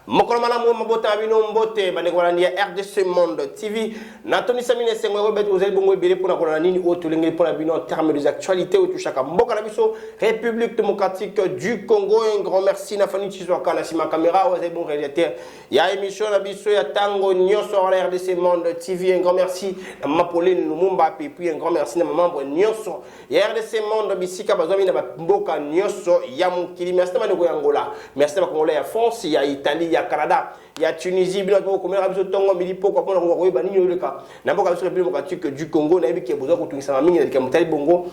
mokolo malamu mabota bino mbote bandeko ya RDC Monde TV Natoni Samine Sengo Robert vous allez bongo ebele pour na nini otulenge pour la bino en termes des actualités ou touchaka mboka na biso République démocratique du Congo. Un grand merci na Fani Chizoka na sima caméra vous allez bon réalisateur ya émission na biso ya tango nyonso sur la RDC Monde TV. Un grand merci na Mapolene Lumumba et puis un grand merci na membre nyonso ya RDC Monde bisika bazami na mboka nyonso ya mukili. Merci na ndeko ya Angola, merci na Congolais ya France, ya Italie, ya Canada, ya Tunisie, bila ko komela biso tongo mili poko pona ko koyeba nini oleka na mboka biso République démocratique du Congo na yebi ke boza ko tungisa mingi na dikamutali bongo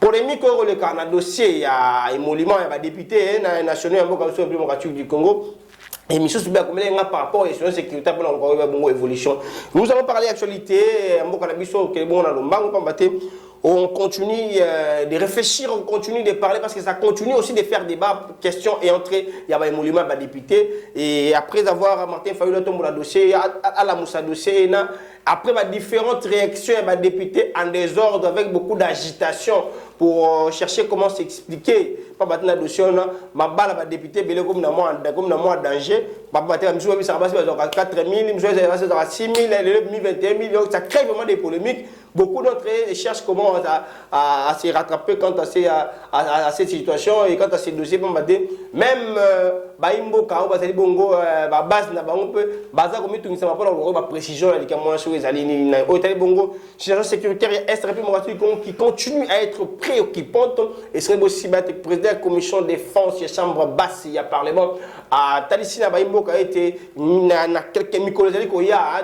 polémique ko oleka na dossier ya émolument ya ba député na national ya mboka biso République démocratique du Congo. Et Michel Soubia par rapport à la sécurité pour la évolution. Nous allons parler d'actualité. On continue de réfléchir, on continue de parler parce que ça continue aussi de faire débat, questions et entrées. Il y a un émolument de député. Et après avoir Martin Fayulu tombé dans le dossier, à la Moussa dossier, après différentes réactions, des députés en désordre avec beaucoup d'agitation pour chercher comment s'expliquer. Pas maintenant le dossier, ma balle député, comme dans moi danger. Pas maintenant, je ça va passer 4 000, je vais passer 6 000, 21 000. Ça crée vraiment des polémiques. Beaucoup d'entre eux cherchent comment à se rattraper quant à cette situation et quant à ces dossiers. Même Baimbo Kao, Bongo, base na bango peu, baza comme tout ça va précision les caméras sur les alignes. Hôtel Bongo, situation sécuritaire est qui continue à être préoccupante et serait aussi président de la commission de défense, la chambre basse, il y a parlement à Talisina Baimbo qui a été quelques micro-zéliques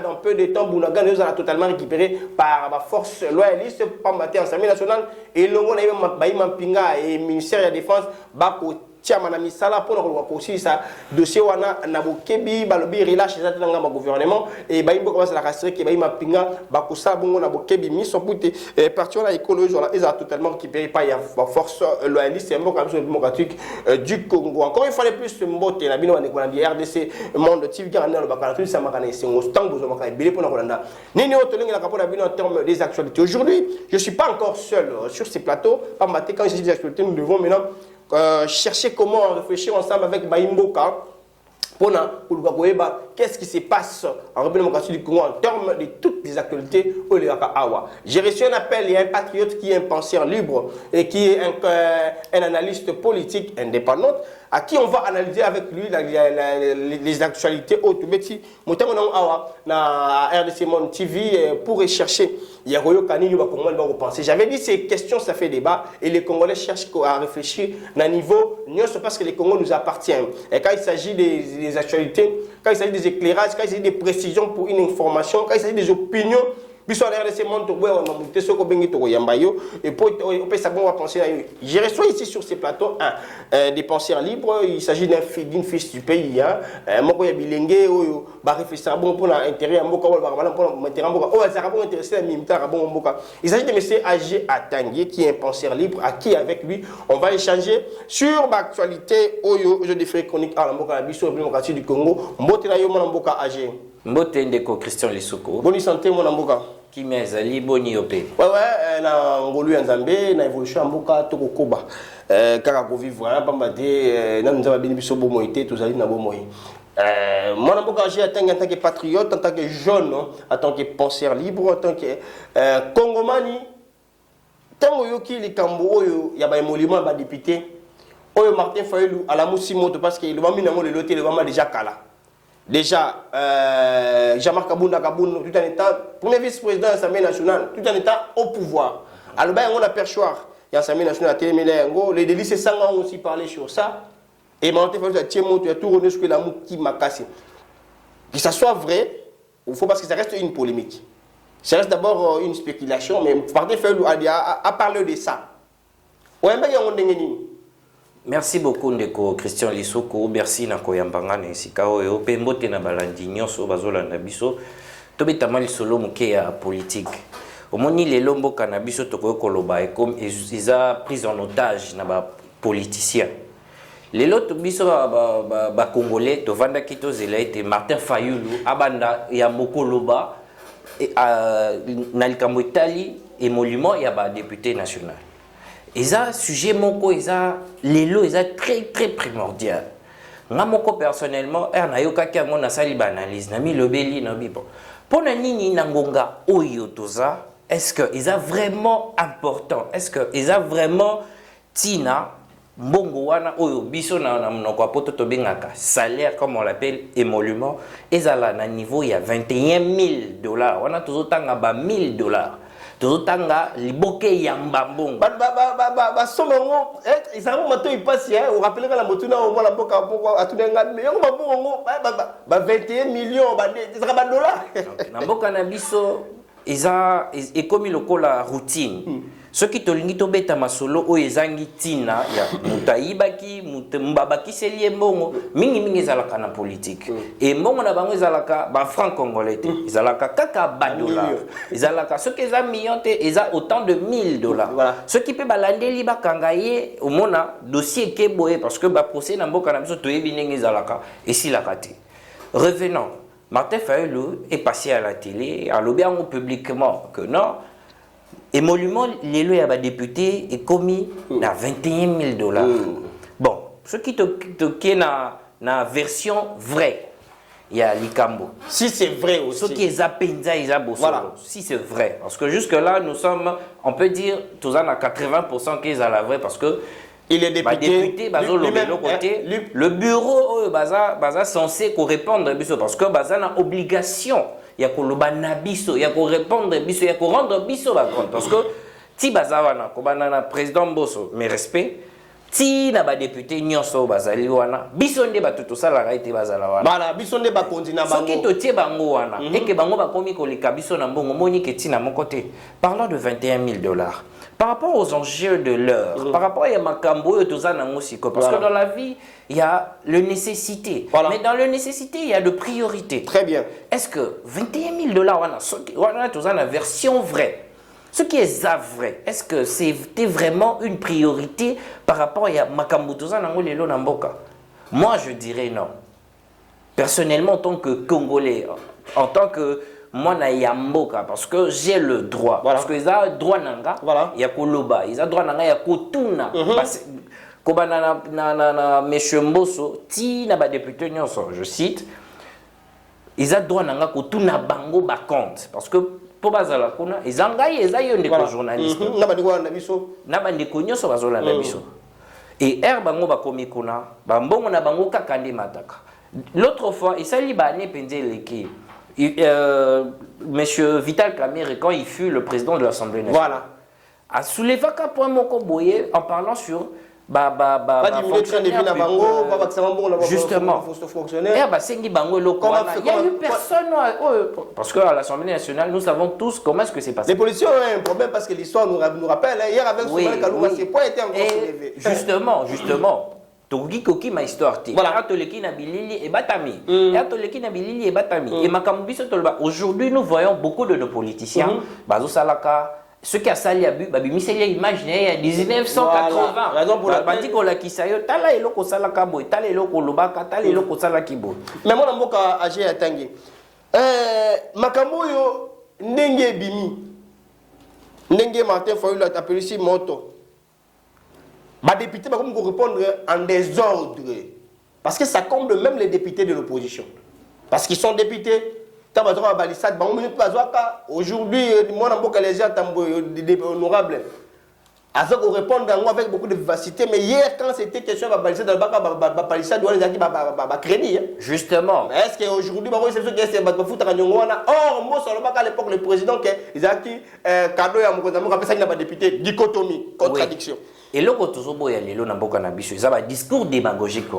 dans peu de temps, Bounagan nous a totalement récupéré par la force loyaliste, pas maté en Assemblée nationale et l'on a eu Baïma Pinga et ministère de la défense, Bako. Tiens, madame Sala, pour nous aussi ça dossier wana nabokebi balobi relâche ça dans le gouvernement et baimbo commence la rastrer que baima pinga bakusa bongo nabokebi miso puté parti la écologie voilà ils ont totalement récupéré pas ya force loyaliste et mboka démocratique du Congo. Encore une fois de plus mbote na bino wana ko RDC Monde TV garana le bakala tout ça makana sengo stango bozo makana belé pour na kolanda nini otolinga la kapona bino en termes des actualités. Aujourd'hui je suis pas encore seul sur ces plateaux pas maté quand je dis des actualités nous devons maintenant chercher comment réfléchir ensemble avec Baimboka pour qu'est-ce qui se passe en République démocratique du Congo en termes de toutes les actualités au Awa. J'ai reçu un appel, il y a un patriote qui est un penseur libre et qui est un analyste politique indépendant à qui on va analyser avec lui les actualités au Tibeti. Na RDC Monde TV pour rechercher. J'avais dit ces questions, ça fait débat et les Congolais cherchent à réfléchir à un niveau parce que les Congos nous appartiennent. Et quand il s'agit des actualités, quand il s'agit des éclairages, quand il s'agit des précisions pour une information, quand il s'agit des opinions, j'ai reçu ici sur ces plateaux des penseurs libres. Il s'agit d'une fils du pays. Il s'agit de M. Agé Atangé qui est un penseur libre à qui avec lui on va échanger sur l'actualité. Je défrais chronique à la démocratie du Congo. Mbote ndeko Christian Lisoko. Bonne santé mon amboka. Qui mezali boni opé. Ouais na ngolu ya Nzambe na évolution amboka to kokoba. Kaka ko vivre pas mbate na nzaba bini biso bomo ité tozali na bomo. Mon amboka j'ai atteint en tant que patriote, en tant que jeune, en tant que penseur libre, en tant que Congomani. Tango yoki likambo oyo ya ba émolument ba député. Oyo Martin Fayulu à la Moussimoto parce que le mami na mo le loté le mama déjà kala. Déjà, Jean-Marc Kabounda tout en étant premier vice-président de l'Assemblée nationale, tout en étant au pouvoir. Alors, on a perchoir, il y a l'Assemblée nationale, les délices, c'est ça, on aussi parlé sur ça. Et maintenant, tu as tout rené sur l'amour qui m'a cassé. Que ça soit vrai, il faut parce que ça reste une polémique. Ça reste d'abord une spéculation, mais Martin Fayulu a parlé de ça. Merci beaucoup ndeko Christian Lisoko, merci na koyambanga na esika oyo pe mbote na balandi nyonso bazolanda biso tobeta mali solo moke ya politique. Omoni lelo mboka na biso tokoyo koloba comme ils pris en otage na ba politiciens. Lelo to biso ba congolais to vanda kito zela ete Martin Fayulu abanda ya mokoloba na likambo Italie émolument ya ba député national. Et ça, sujet moko, lelo, très très primordial. nga moko personnellement nayoka ki yango nasali ba analyse na mi lobeli na bibo pona nini na ngonga oyo toza est-ce que ils a vraiment important est-ce que ils a vraiment tina mbongo wana oyo biso na monoko poto to bengaka salaire comme on l'appelle émolument ezala na niveau ya $21,000 wana tozotanga ba $1,000 tozotanga liboke ya mbambongo ba somongo ils ont mato il passe on rappelle que la motuna au moins la boka atunenga mais on ba 21 millions ba $. Na mboka na biso eza ekomi lokola routine ce qui tolingi to beta masolo o ezangi tina ya mutayibaki mbabaki selie mbongo mingi ezalaka na politique et mbongo na bango ezalaka ba franc congolais ezalaka kaka ba dollars ezalaka ce qui eza million te eza autant de $1,000 voilà ce qui peut balandeli bakanga ye omona dossier keboye parce que ba procès na mboka na biso toyebi ndenge ezalaka esilaka te. Revenons, Martin Fayulu est passé à la télé à lobby publiquement que non émolument l'élu à député est commis à $21,000. Bon, ce qui est na version vraie, il y a Likambo. Si c'est vrai aussi. Ce qui est Zapenza et Zabosolo. Voilà. Si c'est vrai. Parce que jusque-là, nous sommes, on peut dire, tous à 80% qui est à la vraie parce que il est député. Côté, le bureau est censé répondre parce que Baza a obligation. Il y a que biso, il y a que répondre biso, il y a que rendre biso compte parce que si bazawana, le président Bosso, mes respects, si na ba député nyonso bazali wana, biso nde batuto sala raite bazala wana. Bala biso nde ba kontina bango. Soki to tie bango wana, et que bango ba komi kolika biso na mbongo moni ke tina mon côté. Parlons de $21,000. Par rapport aux enjeux de l'heure, par rapport à Makambo et Tozana Moussiko, parce que dans la vie, il y a le nécessité. Voilà. Mais dans le nécessité, il y a de priorité. Très bien. Est-ce que $21,000, on a la version vraie, ce qui est vrai, est-ce que c'était vraiment une priorité par rapport à Makambo Tozana Moussiko? Moi, je dirais non. Personnellement, en tant que Congolais, en tant que moi na yamboka parce que j'ai le droit parce que ils ont droit nanga ya koloba ils ont droit nanga ya kotuna parce que na monsieur Mbosso ti na ba député nyonso je cite ils ont droit nanga kotuna bango ba compte parce que po bazala kuna ils engaye ezayo ndeko journaliste na ba ndeko na biso na ba ndeko nyonso bazola na biso et bango ba komi kuna ba mbongo na bango kakande mataka l'autre fois il s'ali ba ne pendele ki Monsieur Vital Kamerhe, quand il fut le président de l'Assemblée nationale, voilà, a soulevé un point Mokoboye en parlant sur justement, il y a eu personne parce qu'à l'Assemblée nationale nous savons tous comment est-ce que c'est passé. Les policiers ont un problème parce que l'histoire nous rappelle hier avec Soumaï Kalouba, ces points étaient encore soulevés. Justement Togi koki ma histoire ti. Voilà. Atoleki na bilili et batami. Atoleki na bilili et batami. Et makambiso tolba. Aujourd'hui, nous voyons beaucoup de nos politiciens. Bazo salaka. Ceux qui a sali abu, babi miseli imaginaire il y a 1980. Raison pour la bandi ko la kisayo. Tala eloko salaka boy. Tala eloko lobaka. Tala eloko salaki boy. Mais moi namboka age atangi. Makambo yo ndenge bimi. Ndenge Martin Fayulu a appelé ici moto. Les députés vont répondre en désordre. Parce que ça comble même les députés de l'opposition. Parce qu'ils sont députés. Aujourd'hui, moi, je suis honorable. Avec répondre avec beaucoup de vivacité. Mais hier, quand c'était question de baliser dans le palissade, il crédit. Justement. Est-ce qu'aujourd'hui, c'est ce qui est or, moi, à l'époque, le président, il a dit cadeau à mon député, dichotomie, contradiction. Et là, quand on a dit que c'est un discours démagogique.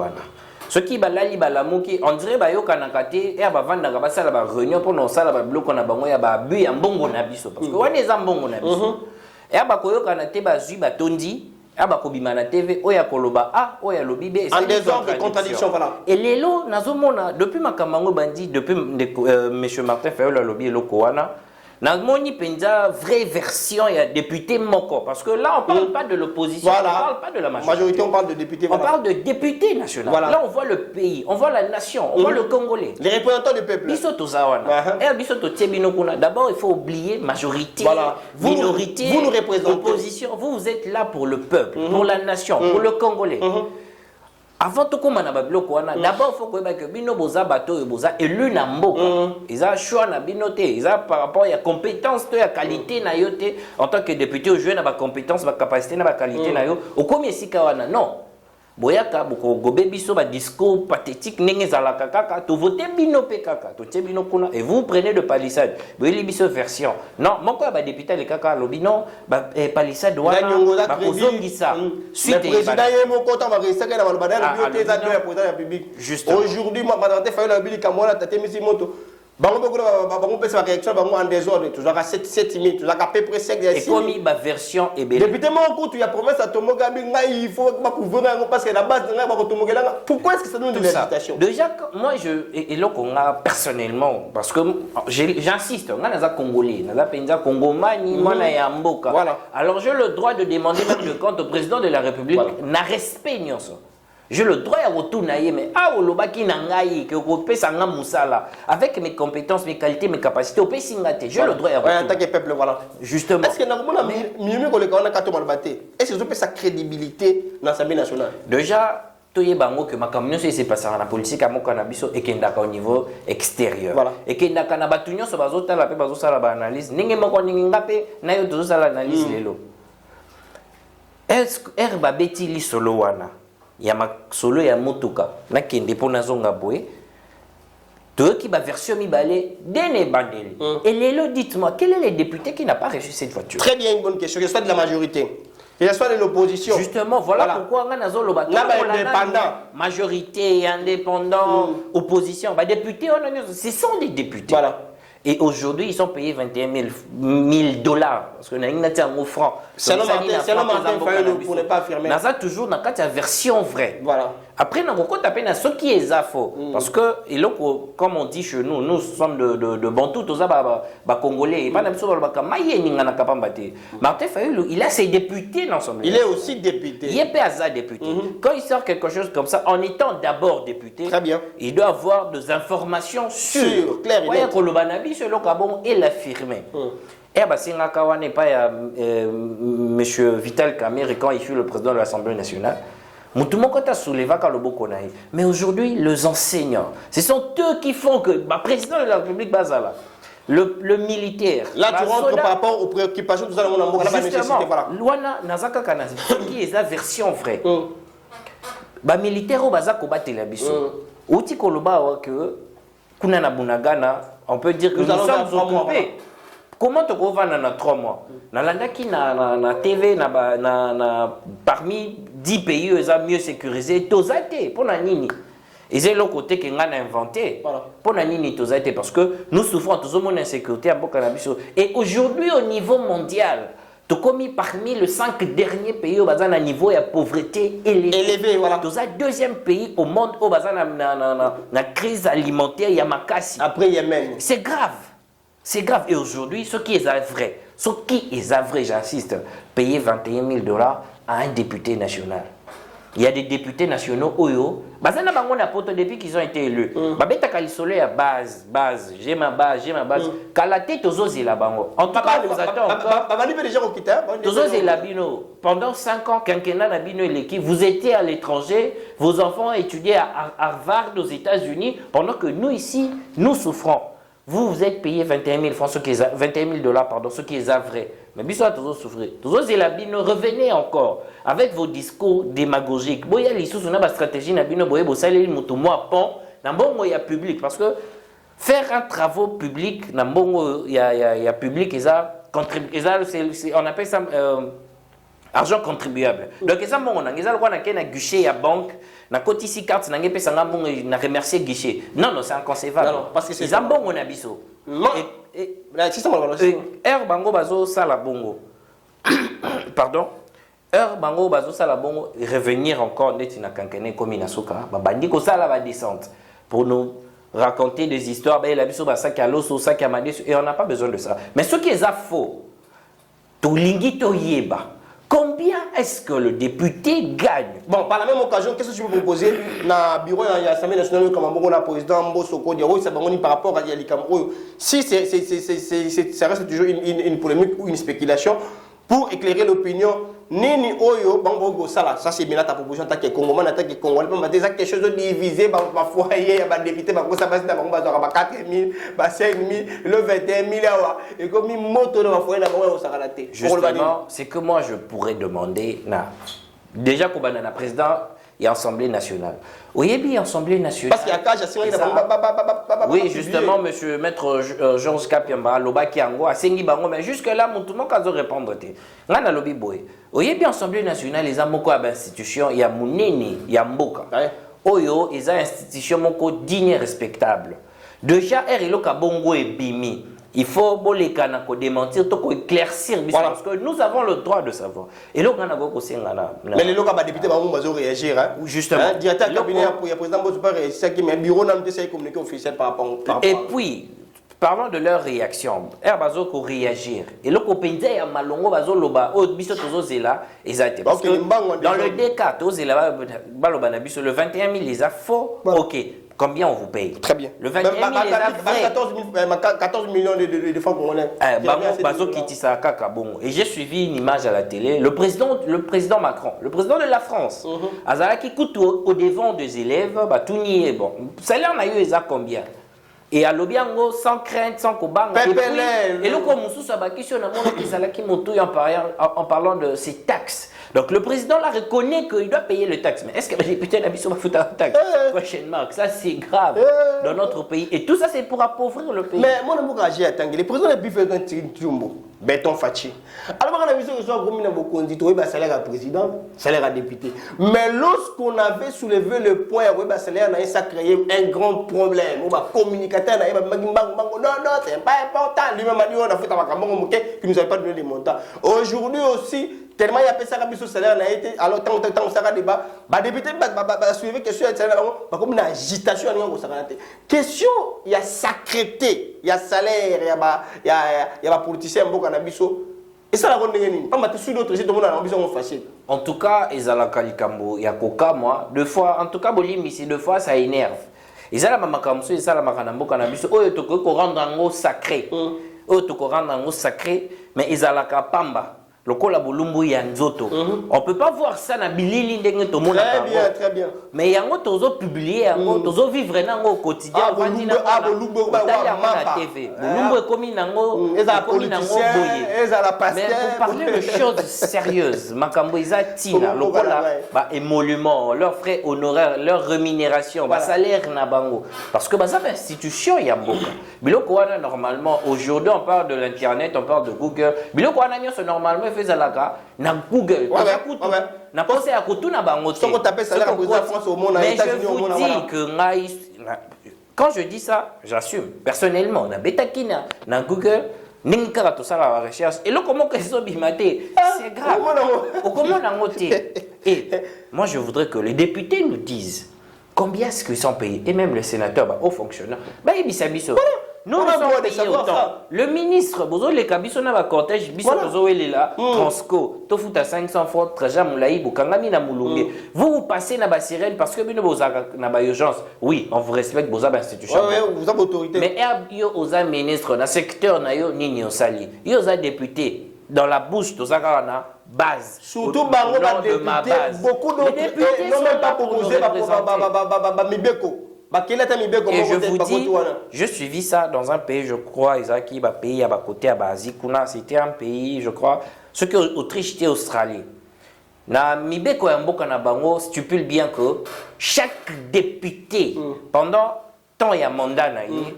Ce qui balali balamuki, on dirait que yo kanakate et abavanda kabasa la réunion pour nos salles ba bloc on a bango ya ba bu ya mbongo na biso parce que wana eza mbongo na biso. Et abakoyo kanate bazui batondi abakobima na TV oya koloba a oya lobibe en désordre de contradiction voilà. Et lelo nazomona depuis makamango bandi depuis monsieur Martin Fayulu lobi eloko wana Nagmoni penza vraie version il y a député moko parce que là on parle pas de l'opposition, voilà. On parle pas de la majorité, on parle de député. On parle de député national. Voilà. Là on voit le pays, on voit la nation, on voit le Congolais. Les représentants du peuple. Bisoto zawana. Et bisoto tiebino kuna. D'abord il faut oublier majorité, voilà. Minorité, vous nous représentez. opposition. Vous êtes là pour le peuple, pour la nation, pour le Congolais. avant tout comme on a biloko wana d'abord faut que bino boza bato et boza élu na mboka ils a choix na binoté ils a par rapport à compétence to ya qualité na yote en tant que député au jouer na ba compétence ba capacité na ba qualité na yo au comme esika wana non boyaka boko gobe biso ba discours pathétique nenge zala kaka to voter bino pe kaka to tie bino kuna et vous prenez de palissade boyeli biso version non moko ba député le kaka lobino ba palissade wana ba kozongisa suite président yemo kota ba resaka na balbada na biote za de président ya public aujourd'hui moi madame fayo la bilika mwana tate misi moto bango bango pesa réaction bango en désordre toujours à 7 minutes toujours à peu près 5 et comme ba version et belle député mon tu a promesse à Tomoga il faut pas couvrir parce que la base de ba Tomoga pourquoi est-ce que ça donne de l'hésitation déjà moi je et là qu'on a personnellement parce que j'insiste on a congolais on a penza congomani mwana ya mboka alors j'ai le droit de demander même de compte au président de la République na respect nyonso. J'ai le droit de retourner, mais ah, olobaki nangai que kopesa nga musala avec mes compétences, mes qualités, mes capacités, au pesingate. J'ai le droit de retourner. En tant que peuple, voilà. Justement. Est-ce que nous avons mieux que les gens qui ont été est-ce que sa crédibilité dans l'Assemblée nationale? Déjà, toye bango que ma communauté s'est passée dans la politique à mon cannabis et qu'il au niveau extérieur. Voilà. Et qu'il n'a qu'à battunyo sur bazota la paix bazosa la analyse. Ninge moko ninge ngape na yo tozosa l'analyse lelo. Est-ce que herba beti li solo wana? Ya ma solo ya motuka na kende pona zonga boy to qui ba version mi balé dene bandeli et lelo dites-moi quel est le député qui n'a pas reçu cette voiture? Très bien, une bonne question, que ce soit de la majorité que ce soit de l'opposition. Justement voilà pourquoi on a zolo ba indépendant majorité indépendant opposition ba député ce sont des députés. Voilà. Et aujourd'hui, ils sont payés 21 000 dollars. Parce que nous avons un franc. C'est Martin Fayulu pour ne pas affirmer. Nous avons toujours une version vraie. Voilà. Après, nous avons tapé ce qui est faux. Parce que, comme on dit chez nous, nous sommes de Bantou, tous les Congolais. Martin Fayulu, il a ses députés dans son Il est aussi député. Il est pas député. Quand il sort quelque chose comme ça, en étant d'abord député, très bien, il doit avoir des informations sûres. Claires et ce Lokabon et l'affirmer. Et bah c'est n'est pas monsieur Vital Kamerhe quand il fut le président de l'Assemblée nationale. Mais aujourd'hui, les enseignants, ce sont eux qui font que le président de la République Bazala, le militaire. Là, tu rentres par rapport aux préoccupations de la nécessité. Voilà. Nazaka Kanazi, qui est la version vraie. Les militaires, ils la biso. Outi Koloba que Kunana Bunagana, on peut dire que nous sommes occupés. Comment tu vas dans 3 mois? Nalandaki na TV parmi 10 pays ils ont mieux sécurisé tozate pour na nini. Et c'est le côté que ngana inventé. Pour na nini tozate parce que nous souffrons tous au monde insécurité à Bokanabiso. Et aujourd'hui au niveau mondial, tu commis parmi les 5 derniers pays au bazan à niveau de pauvreté élevé. Voilà. Tu es deuxième pays au monde au bazan na crise alimentaire Yamakasi. Après Yémen. C'est grave. C'est grave. Et aujourd'hui, ce qui est vrai, j'insiste, payer 21 000 dollars à un député national. Il y a des députés nationaux, Oyo, depuis qu'ils ont été élus. À base, j'ai ma base. Kalate tozozi la bango. En tout cas, nous attendons encore. Pendant 5 ans, quinquennat Nabino et l'équipe, vous étiez à l'étranger, vos enfants étudiaient à Harvard aux États-Unis, pendant que nous ici, nous souffrons. Vous êtes payé 21 000 francs, 21 000 dollars, pardon, ce qui est vrai. Mais bisous à tous souffrir. Tous Zélabino, revenez encore avec vos discours démagogiques. Boya l'issue sur notre stratégie, Nabino, Boya, Bossali, Moutouma, Pont, Nambongo, il y a public. Parce que faire un travaux public, Nambongo, il y a public, on appelle ça argent contribuable. Donc, ça, on a un guichet à banque. Na koti si carte na ngepesa ngambongo na remercier guichet. Non, c'est inconcevable. Non, parce que c'est ça bongo na biso. Non. Bango bazo sala bongo. Pardon. Bango bazo sala bongo revenir encore neti na kankene comme na soka. Ba bandi ko sala ba descente pour nous raconter des histoires ba la biso ba sac à l'os ou sac à madis et on n'a pas besoin de ça. Mais ce qui est faux. To lingi to yeba. Combien est-ce que le député gagne? Bon, par la même occasion, qu'est-ce que tu peux proposer dans le bureau de l'Assemblée nationale comme le président Mbosoko Diawo, par rapport à Yali Kamro? Si ça reste toujours une polémique ou une spéculation, pour éclairer l'opinion. Nini Oyo, Bango Sala, ça c'est bien ta proposition, tant que Congolais, tant que Congolais, mais déjà quelque chose de divisé, ma foyer, ma député, ma cosa, ma 4 000, 5 000, le 21 000, et comme une moto de ma foyer, la moto, ça va la tête. Justement, c'est que moi je pourrais demander, déjà qu'on a un président et Assemblée nationale. Oui, bien Assemblée nationale. Parce qu'il y a oui, justement, monsieur Maître Georges Kapiamba, Loba Kiango, a Sengi Bango, mais jusque-là, tout le monde a répondre. On a lobby boy. Oui, bien Assemblée nationale, les amoko à l'institution, il y a Mouneni, il y a Mboka. Oyo, ils ont institution moko digne et respectable. Déjà, Erilo Kabongo et Bimi. Il faut démentir, éclaircir, voilà. Parce que nous avons le droit de savoir. Et là, on a mais les locaux députés vont réagir. Hein? Justement. Directeur cabinet, il y a président Bozo réagir, mais le bureau n'a pas communiqué officiel par rapport à. Et puis, parlons de leur réaction. Herbazo ko réagir. Et là, ko pende ya malongo bazo loba, o biso tozo zela, ezate. Parce que dans le D4, tozo zela baloba na biso le 21 000 les a faux. OK. Combien on vous paye? Très bien. Le 21 000 les a vrai. 14 millions de francs congolais. Et j'ai suivi une image à la télé. Le président Macron, le président de la France, Azala qui coûte au devant des élèves, tout n'y est bon. Salaire n'a eu combien? Et à l'Obiango, sans crainte, sans combat. Et le Komoussou Sabakisho n'a en parlant de ces taxes. Donc le président là reconnaît qu'il doit payer le taxe. Mais est-ce que les députés n'habillent pas foutre un taxe? Prochainement, ça c'est grave dans notre pays. Et tout ça c'est pour appauvrir le pays. Mais mon amour, j'ai attendu. Le président a pu faire un tirumbo. Béton Fachi. Alors, on a vu que ce soit comme un salaire à président, salaire à député. Mais lorsqu'on avait soulevé le point, salaire, ça a créé un grand problème. On va communicateur, non, c'est pas important. Lui-même a dit on a fait un camarade qui nous avait pas donné les montants. Aujourd'hui aussi, tellement il y a fait ça comme ce salaire n'a été, alors tant ça va débat, député va suivre question de salaire, comme une agitation question, il y a sacreté, il y a salaire, il y a la politicien et ça la ronde ngeni pas maté sur d'autres tout le monde a ambition facile. En tout cas, Ezala Kalikambo, il y a Koka moi, deux fois en tout cas Bolimi c'est deux fois ça énerve. Ezala mamakamso ezala makanambo kanabiso oyo toko ko rendre ngo sacré. Oyo toko rendre ngo sacré mais ezala ka pamba. Lokola bolumbu ya nzoto. On peut pas voir ça na bilili ndenge to mona. Très bien. Mais yango tozo publier yango tozo vivre nango au quotidien vandi na bolumbu ba na TV. Bolumbu ekomi nango ekomi nango boye. Mais pour parler de choses sérieuses, makambo iza tina lokola ba émolument, leur frais honoraires, leur rémunération, ba salaire na bango parce que ba ça institution ya mboka. Biloko wana normalement aujourd'hui on parle de l'internet, on parle de Google. Biloko wana nyoso normalement fait Zalaka, na Google, na pensé à Koutouna Bangote. Mais je vous dis que quand je dis ça, j'assume. Personnellement, na Betakina, na Google, Ninkara tout ça la recherche. Et là, comment que ça bimaté, c'est grave. Comment on a noté? Et moi, je voudrais que les députés nous disent combien est-ce qu'ils sont payés. Et même les sénateurs, hauts fonctionnaires. Nous sommes payés autant. Le ministre, les cabisons na cortège, biso est là, Transco, tofuta 500 francs, trajet moulaï, bukangami na mulunge. Vous passez na sirène parce que bino boza na urgence. Oui, on vous respecte boza institution. Vous avez autorité. Mais yo oza ministre na secteur na yo nini osali. Yo oza député dans la bouche de Zagarana base. Surtout Bango va député, beaucoup d'autres n'ont même pas proposé Mibeko. Et je vous dis, je suivi ça dans un pays, je crois, Isaki, pays à côté à Bazikuna, c'était un pays, je crois, ce que Autriche était Australie. Na Mibeko et Mboka na Bango stipule bien que chaque député, pendant tant et un mandat,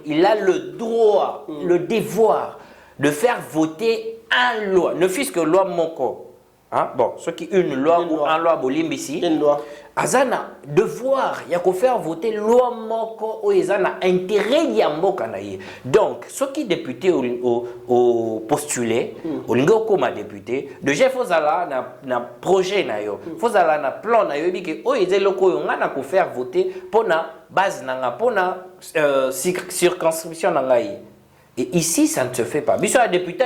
il a le droit, le devoir de faire voter une loi, ne fût-ce que loi Moko. Hein? Bon, ce qui est une loi ou une loi Bolimbisi. Une loi. Azana devoir, il y a qu'à faire voter loi moko ou ezana intérêt yamboka na ye. Donc, ceux qui députés au postulé, au lingo comme député, déjà faut zala na projet na yo, faut zala na plan na yo bi que o ezelo ko yo ngana ko faire voter pona base na pona circonscription na ngai. Et ici, ça ne se fait pas. Biso a député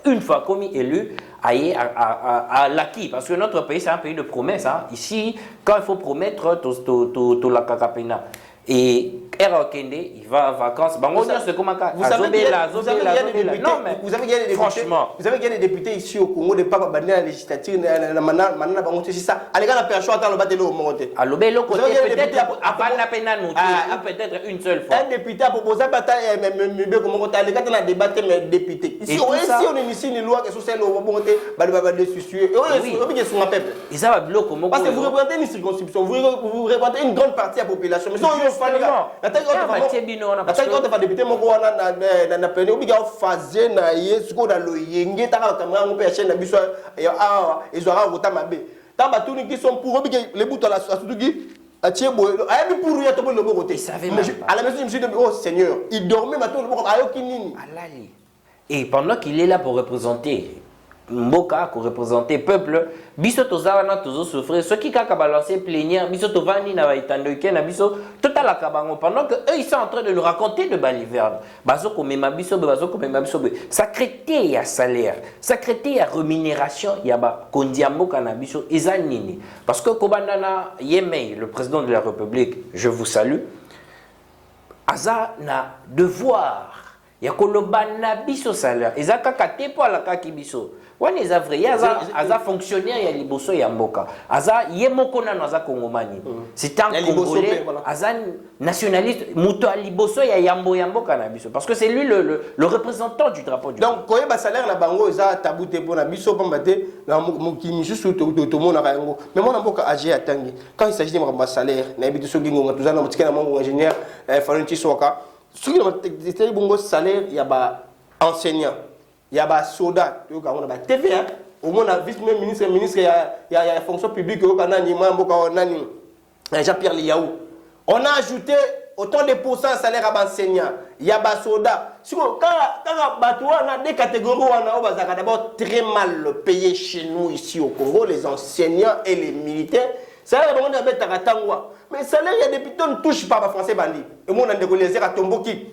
une fois commis élu, à l'acquis. Parce que notre pays, c'est un pays de promesses. Hein. Ici, quand il faut promettre, tout la cacapena. Et Erokende, il va en vacances. C'est comme vous savez qu'il y a des franchement, vous savez qu'il y a des députés ici au Congo de pas bandé la législature maintenant c'est ça. Allez gars la personne attend le battre le monter. À l'obélo côté peut-être avant la peine à peut-être une seule fois. Un député a proposé bataille mais comment on les gars dans la débattre mais député. Ici on initie une loi qui social au monter ba de suicider. Et on bien sur un peuple. Et ça va bloquer comment parce que vous représentez une circonscription, vous représentez une grande partie de la population. Mais ça on fait la taille quand on va député mon na pene obiga fazer na yesuko na loyenge ta ka kamera on peut chaîne na biso ils aura voté mabe ta batuni qui sont pour obiga les boutons la sutuki a tiebo a bi pour ya to le bon côté à la maison je me suis dit oh Seigneur il dormait maintenant le bon ayo kinini alali et pendant qu'il est là pour représenter Mboka pour représenter peuple biso tozana tozo souffrir ceux qui kaka balancer plénière biso tovani na baitando na biso total akabango pendant que eux ils sont en train de nous raconter de baliverne bazo komema biso sacreté ya salaire sacreté ya rémunération ya ba kondiamboka na biso ezanini parce que kobandana Yemei le président de la République je vous salue aza na devoir ya koloba na biso salaire ezaka kate po ala kaki biso wana eza vrai aza fonctionnaire ya liboso ya mboka aza yemoko nano aza kongomani c'est un congolais aza nationaliste muto ya liboso ya yambo ya mboka na biso parce que c'est lui le représentant du drapeau du donc koye ba salaire na bango eza tabou te pona biso pamba te na mokimi susu to mona yango mais mona mboka age atangi quand il s'agit de ma salaire na bitu so gingo tuzana motika na mongo ingénieur Falenti Soka soki na bongo salaire ya ba enseignant ya ba soda to ka on ba TVA au moins na vice ministre ya fonction publique au kana ni mambo ka nani Jean-Pierre Liaou on a ajouté autant de pourcents salaire à ba enseignant ya ba soda siko quand bato wana des catégories wana o bazaka d'abord très mal payés chez nous ici au Congo les enseignants et les militaires salaire bango na betaka tangwa mais salaire ya député ne touche pas ba français bandi et moi on a dégoléser à tomboki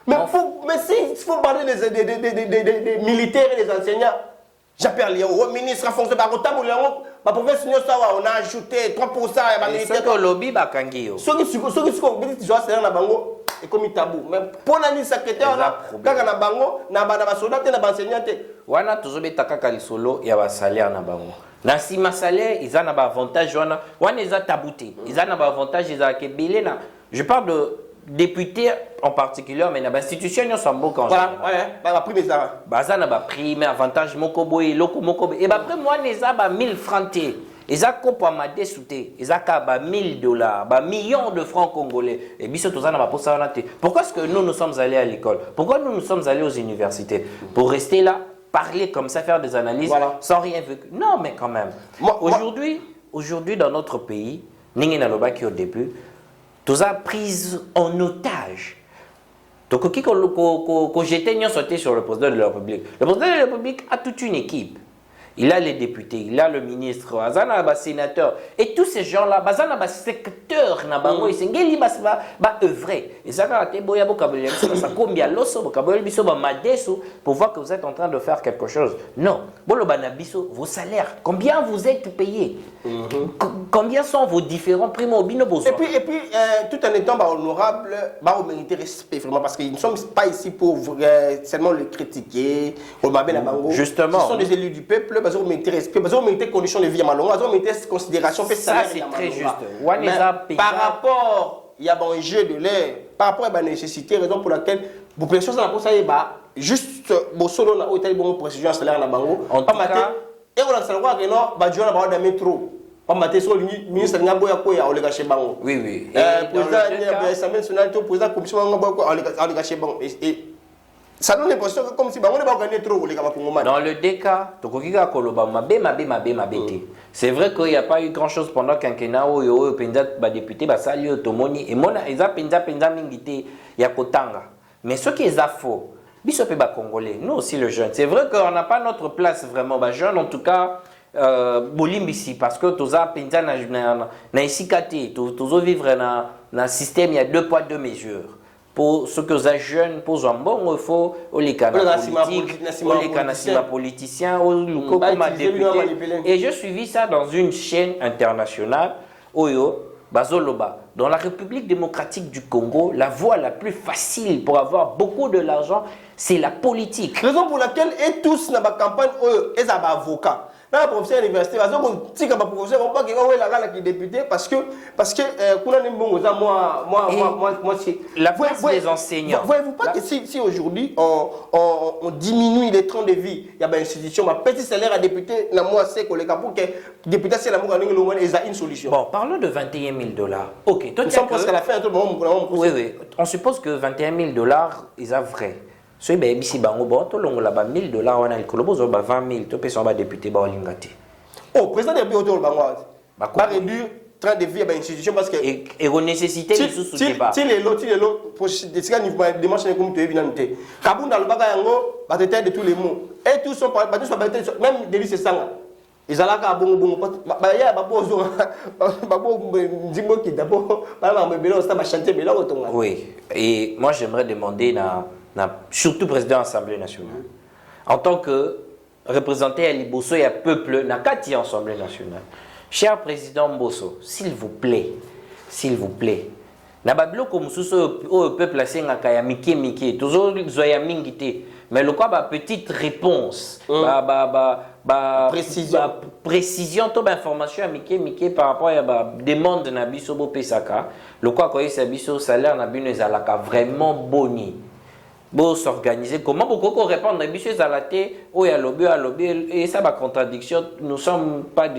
mais si il faut parler des militaires et des enseignants, j'appelle les ministres en fonction de la profession, on a ajouté 3% à la militaire. C'est que le lobby va kangiyo. Ce qui est bango est comme tabou. Mais pour la secrétaire, quand on a bango, na ba soldat na ba enseignant. Wana tozobeta kaka lisolo ya ba salaire na bango. Na si ma salaire, ils ont un avantage wana ils ont tabouté. Ils ont un avantage ils ont kebele na. Je parle de députés en particulier mais na institution yo sambo quand voilà ba prime ça baza na ba prime avantage moko boye loko moko et ba après moi neza ba 1000 francs té eza kopo amade souté eza ka ba $1000 ba millions de francs congolais et biso tozana ba posa wana té pourquoi est-ce que nous sommes allés à l'école pourquoi nous sommes allés aux universités pour rester là parler comme ça faire des analyses voilà. Sans rien vécu non mais quand même aujourd'hui dans notre pays ningi na loba ki au début tous a prise en otage. Donc, qui qu'on jetait sauté sur le président de la République. Le président de la République a toute une équipe. Il a les députés, il a le ministre, il a le sénateur. Et tous ces gens-là, il a le secteur, il a œuvrer. Et ça, pour voir que vous êtes en train de faire quelque chose. Non. Vos salaires, combien vous êtes payés? Combien sont vos différents primo besoins? Et puis tout en étant honorable, on mérite respect vraiment parce qu'ils ne sont pas ici pour seulement le critiquer. Justement. Ce sont des élus du peuple. On mérite respect, on mérite conditions de vie malheureuses, on mérite considération. Ça c'est très juste. Par rapport, il y a un jeu de l'air, par rapport à la nécessité, raison pour laquelle vous précisez ça, juste solo na hôtel bon précision salaire na bango. En tout cas, et on a savoir que non, ba joie na ba métro. Pas maté sur le ministre ngabo ya ko ya olega chez bango. Oui. Président de l'Assemblée nationale, président commission ngabo ko olega chez bango. Et ça donne l'impression que comme si on va gagner trop les Congolais. Dans le DK, c'est vrai qu'il n'y a pas eu grand chose pendant quinquennat où il y a des députés, Basali, Tomoni, et Mona, ils ont mingité, il y a Kotanga. Mais ce qui est faux, Bisopé Congolais, nous aussi le jeune, c'est vrai qu'on n'a pas notre place vraiment, jeune en tout cas. Bolimbisi parce que tous a penza na isikati tous vivre na système il y a 2 poids 2 mesures. Pour ceux que les jeunes posent un bon, il faut les canaux politiques, les canaux politiciens, les députés. Et j'ai suivi ça dans une chaîne internationale. Bazoloba, dans la République démocratique du Congo, la voie la plus facile pour avoir beaucoup de l'argent, c'est la politique. Raison pour laquelle et tous dans la campagne, ils sont avocats. Dans la professeur à l'université, si on professeur, on peut dire que est député parce que moi c'est la place des enseignants. Voyez-vous pas que si aujourd'hui on diminue les trains de vie, il y a une institution, un petit salaire à député, moi c'est que les pour que député c'est l'amour ils ont une solution. Bon, parlons de 21 000 $. Ok, toi tu sais parce qu'à la fin tout le monde. Oui, on suppose que 21 000 $, ils sont vrais. So ben bisi bango bon to longo là ba 1 000 $ wana ikolobo zo ba 20 000 to pesa ba député ba lingati. Oh président de bio to bango ba réduire train de vie à une institution parce que et on nécessité de sous débat. Si les lots pour des cas niveau démarche comme tu évidemment. Kabunda le baga yango ba tête de tous les mots. Et tous sont pas tous même Denis Sanga. Ils allaient à bon ba ya ba bozo ba bo ndimbo ki d'abord ba ba mbelo ça ba chanter bela otonga. Oui, et moi j'aimerais demander surtout président de l'Assemblée nationale, en tant que représentant à Liboso et à peuple, na kati Assemblée nationale. Cher président Mbosso, s'il vous plaît, na babilo comme au peuple la senga kaya miki, toujours zoya mingité, mais le quoi ba petite réponse, précision to ba information miki par rapport à ba demande na biso bo pesaka, le quoi koyi sa biso salaire na bino ezalaka vraiment boni. Bon s'organiser comment beaucoup répondre biso zalaté ou ya lobby et ça va contradiction nous sommes pas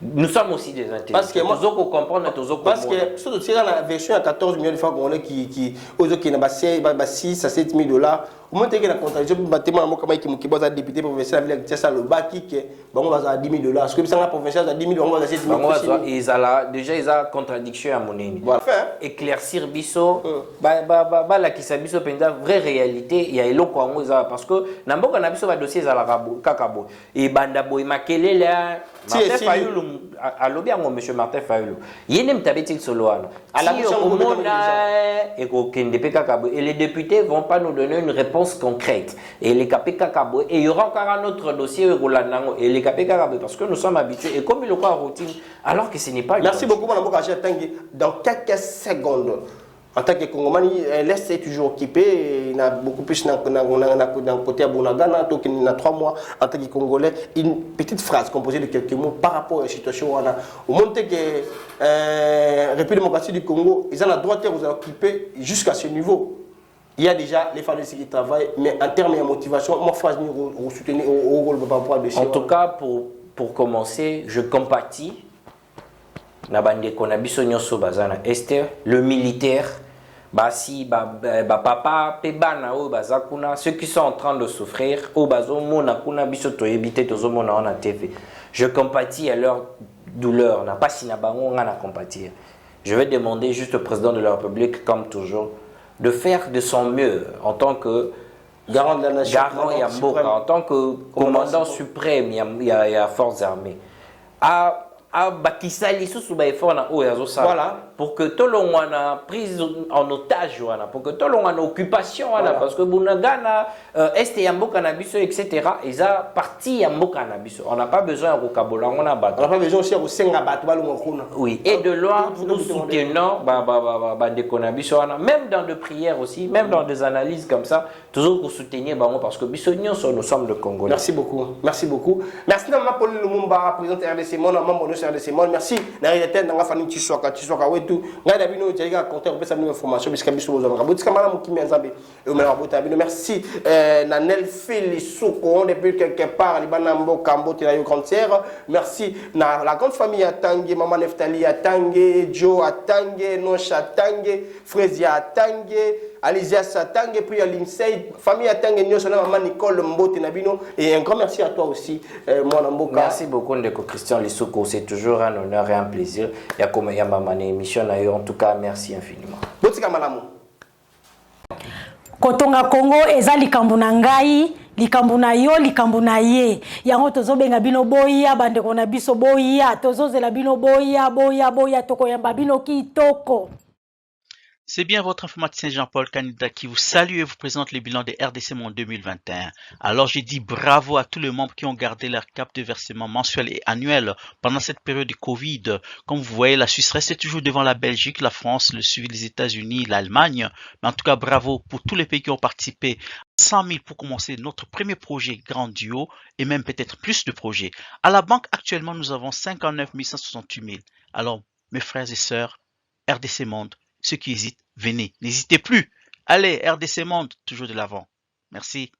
nous sommes aussi des intérêts parce que moi comprendre parce que surtout si la version à 14 millions de francs congolais qui n'a pas 6 à 7 000 $. Au moins, il y a une contradiction pour bâtiment qui est député provincial avec le baki qui est 10 000 $. Parce que le provincial a 10 000 $, on va 7 000 $. Déjà, il y a une contradiction à mon avis. Voilà. Éclaircir biso, la qui s'habille sur la vraie réalité, il y a une parce que n'importe quel biso va dossier à la kakabo. Et bandabo, il m'a quel là. Martin Fayoulou, à l'obéang, monsieur Martin Fayoulou. Il y a une tabette solo. Et les députés ne vont pas nous donner une réponse concrète. Et les KPK, et il y aura encore un autre dossier, et les KPK, parce que nous sommes habitués, et comme il le croit en routine, alors que ce n'est pas. Merci beaucoup, Mme Bokaché. Dans quelques secondes, en tant que Congomani, l'Est est toujours occupé. Il y a beaucoup plus dans le côté à Bounagana, donc il y a 3 mois en tant que Congolais. Une petite phrase composée de quelques mots par rapport à la situation. Au moment que la République démocratique du Congo, ils ont la droite vous occuper jusqu'à ce niveau. Il y a déjà les femmes qui travaillent, mais en termes de motivation, moi, je vais soutenir au rôle par rapport à des choses. En tout cas, pour commencer, je compatis. Esther, le militaire. Basi papa pebana o bazakuna ceux qui sont en train de souffrir o bazomona kuna biso to ebité tozomona na TV. Je compatis à leur douleur, n'a pas si na bango ngana compatir. Je vais demander juste au président de la République comme toujours de faire de son mieux en tant que garant de la nation, en tant que commandant suprême il y a forces armées. Voilà, pour que tout le monde ait prise en otage, pour que tout le monde ait occupation, parce que Bunagana, Est et Ambo Cannabis, etc., ils ont parti Ambo Cannabis. On n'a pas besoin de Rokabola, on n'a pas besoin aussi de Sengabat. Oui, et de loin, nous soutenons des Cannabis, même dans des prières aussi, même dans des analyses comme ça, toujours pour soutenir, parce que nous sommes le Congolais. Merci beaucoup, merci beaucoup. Merci à Pauline Lumumba, présidente RDC, mon membre de RDC. Merci, Narita, dans la famille Tissoka, tout. Merci Nanel Félisoko depuis quelque part Libanambo Kambo Tirayo Cancer. Merci la grande famille Atangé, Maman Neftali Atangé, Joe Atangé, Nosha Atangé, Frésia Atangé, Alizia Satangé, puis à l'INSEI, famille Atangé, Maman Nicole Mbote Nabino. Et un grand merci à toi aussi, mon Amboka. Merci beaucoup, Ndeko Christian Lissoko. C'est toujours un honneur et un plaisir. Émission en tout cas, merci infiniment. Kotonga Congo eza likambo na ngai, likambo na yo, likambo na ye. Yango tozobenga bino boya, bandeko na biso boya, tozozela bino boya, tokoyamba bino kitoko. C'est bien votre informaticien Jean-Paul Canida qui vous salue et vous présente le bilan des RDC Monde 2021. Alors j'ai dit bravo à tous les membres qui ont gardé leur cap de versement mensuel et annuel pendant cette période de Covid. Comme vous voyez, la Suisse reste toujours devant la Belgique, la France, le suivi des États-Unis, l'Allemagne. Mais en tout cas, bravo pour tous les pays qui ont participé. 100 000 pour commencer notre premier projet grand duo et même peut-être plus de projets. À la banque, actuellement, nous avons 59 168 000. Alors, mes frères et sœurs, RDC Monde, ceux qui hésitent, venez, n'hésitez plus. Allez, RDC Monde, toujours de l'avant. Merci.